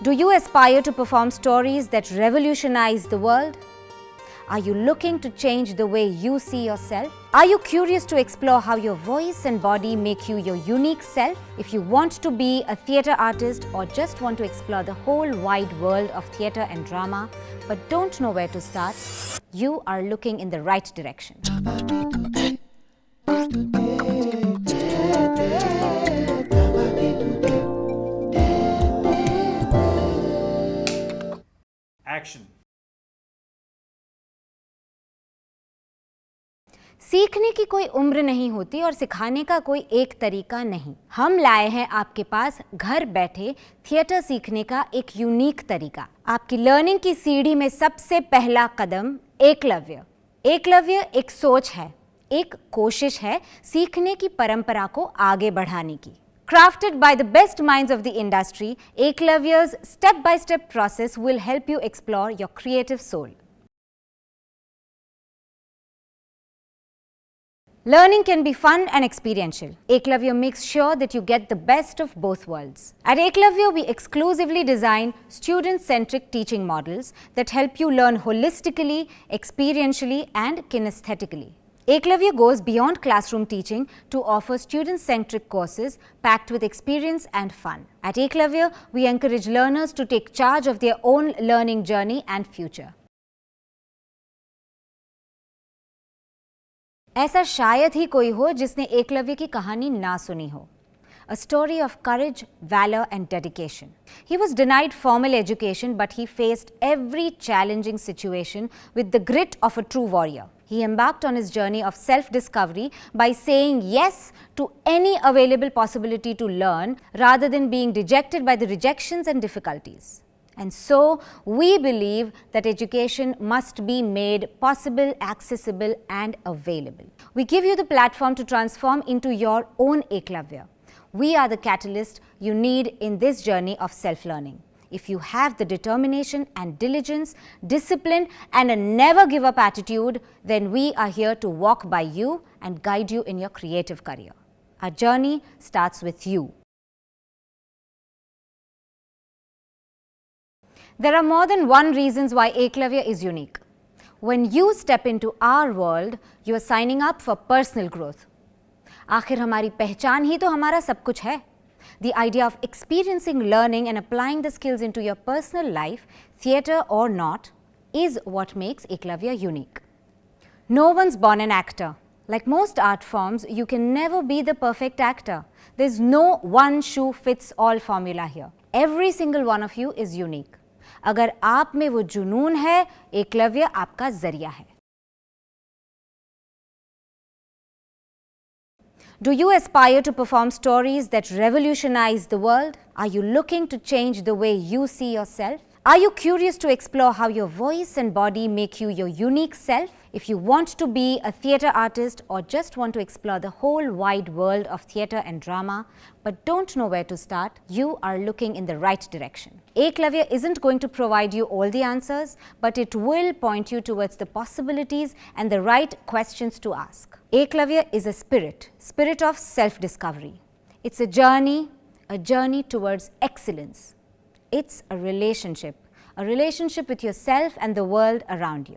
Do you aspire to perform stories that revolutionize the world? Are you looking to change the way you see yourself? Are you curious to explore how your voice and body make you your unique self? If you want to be a theatre artist or just want to explore the whole wide world of theatre and drama but don't know where to start, you are looking in the right direction. Action. सीखने की कोई उम्र नहीं होती और सिखाने का कोई एक तरीका नहीं। हम लाए हैं आपके पास घर बैठे थिएटर सीखने का एक यूनिक तरीका। आपकी लर्निंग की सीढ़ी में सबसे पहला कदम एकलव्य। एकलव्य एक सोच है, एक कोशिश है सीखने की परंपरा को आगे बढ़ाने की। Crafted by the best minds of the industry, Eklavya's step-by-step process will help you explore your creative soul. Learning can be fun and experiential. Eklavya makes sure that you get the best of both worlds. At Eklavya, we exclusively design student-centric teaching models that help you learn holistically, experientially, and kinesthetically. Eklavya goes beyond classroom teaching to offer student-centric courses packed with experience and fun. At Eklavya, we encourage learners to take charge of their own learning journey and future. ऐसा शायद ही कोई हो जिसने एकलव्य की कहानी ना सुनी हो. A story of courage, valor and dedication. He was denied formal education but he faced every challenging situation with the grit of a true warrior. He embarked on his journey of self-discovery by saying yes to any available possibility to learn rather than being dejected by the rejections and difficulties. And so, we believe that education must be made possible, accessible and available. We give you the platform to transform into your own Eklavya. We are the catalyst you need in this journey of self-learning. If you have the determination and diligence, discipline and a never-give-up attitude, then we are here to walk by you and guide you in your creative career. Our journey starts with you. There are more than one reasons why Eklavya is unique. When you step into our world, you are signing up for personal growth. आखिर हमारी पहचान ही तो हमारा सब कुछ है. The idea of experiencing learning and applying the skills into your personal life, theatre or not, is what makes Eklavya unique. No one's born an actor. Like most art forms, you can never be the perfect actor. There's no one shoe fits all formula here. Every single one of you is unique. अगर आप में वो जुनून है, एकलव्य आपका जरिया है. Do you aspire to perform stories that revolutionize the world? Are you looking to change the way you see yourself? Are you curious to explore how your voice and body make you your unique self? If you want to be a theatre artist or just want to explore the whole wide world of theatre and drama but don't know where to start, you are looking in the right direction. Eklavya isn't going to provide you all the answers, but it will point you towards the possibilities and the right questions to ask. Eklavya is a spirit of self-discovery. It's a journey towards excellence. It's a relationship with yourself and the world around you.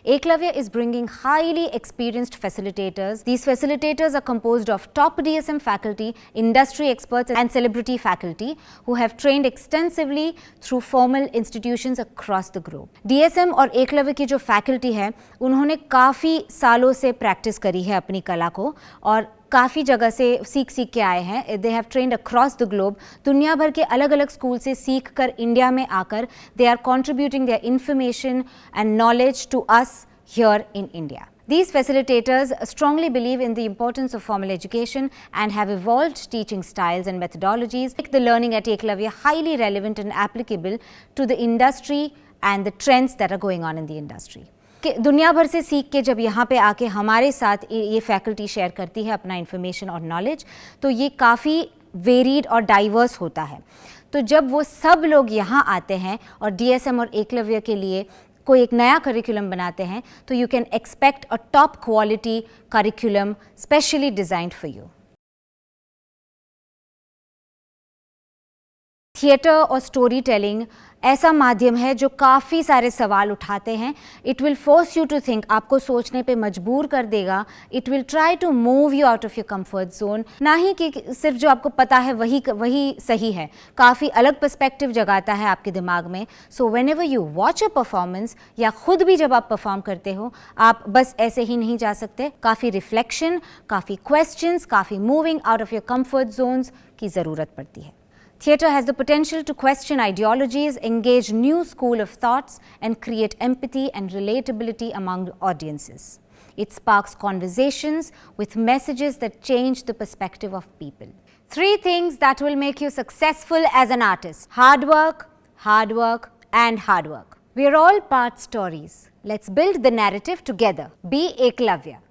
Eklavya is bringing highly experienced facilitators. These facilitators are composed of top DSM faculty, industry experts and celebrity faculty who have trained extensively through formal institutions across the globe. DSM और Eklavya की जो faculty है, उन्होंने काफ़ी सालों से practice करी है अपनी कला को और काफ़ी जगह से सीख के आए हैं. They have trend across the globe. दुनिया भर के अलग अलग स्कूल से सीख कर इंडिया में आकर they are contributing their information and knowledge to us here in India. These facilitators strongly believe in the importance of formal education and have evolved teaching styles and methodologies make the learning at Eklavya highly relevant and applicable to the industry and the trends that are going on in the industry. दुनिया भर से सीख के जब यहाँ पे आके हमारे साथ ये फैकल्टी शेयर करती है अपना इन्फॉर्मेशन और नॉलेज, तो ये काफ़ी वेरीड और डाइवर्स होता है. तो जब वो सब लोग यहाँ आते हैं और DSM और एकलव्य के लिए कोई एक नया करिकुलम बनाते हैं, तो you can expect a top quality curriculum specially designed for you. Theatre और स्टोरी टेलिंग ऐसा माध्यम है जो काफ़ी सारे सवाल उठाते हैं. It will force you to think, आपको सोचने पे मजबूर कर देगा. It will try to move you out of your comfort zone. ना ही कि सिर्फ जो आपको पता है वही सही है, काफ़ी अलग पर्सपेक्टिव जगाता है आपके दिमाग में. So when ever you watch a performance या खुद भी जब आप परफॉर्म करते हो, आप बस ऐसे ही नहीं जा सकते. काफ़ी रिफ्लेक्शन, काफ़ी क्वेश्चंस, काफ़ी moving out of your comfort Jones की ज़रूरत पड़ती है. Theatre has the potential to question ideologies, engage new school of thoughts, and create empathy and relatability among audiences. It sparks conversations with messages that change the perspective of people. 3 things that will make you successful as an artist: hard work, and hard work. We are all part stories. Let's build the narrative together. Be Eklavya.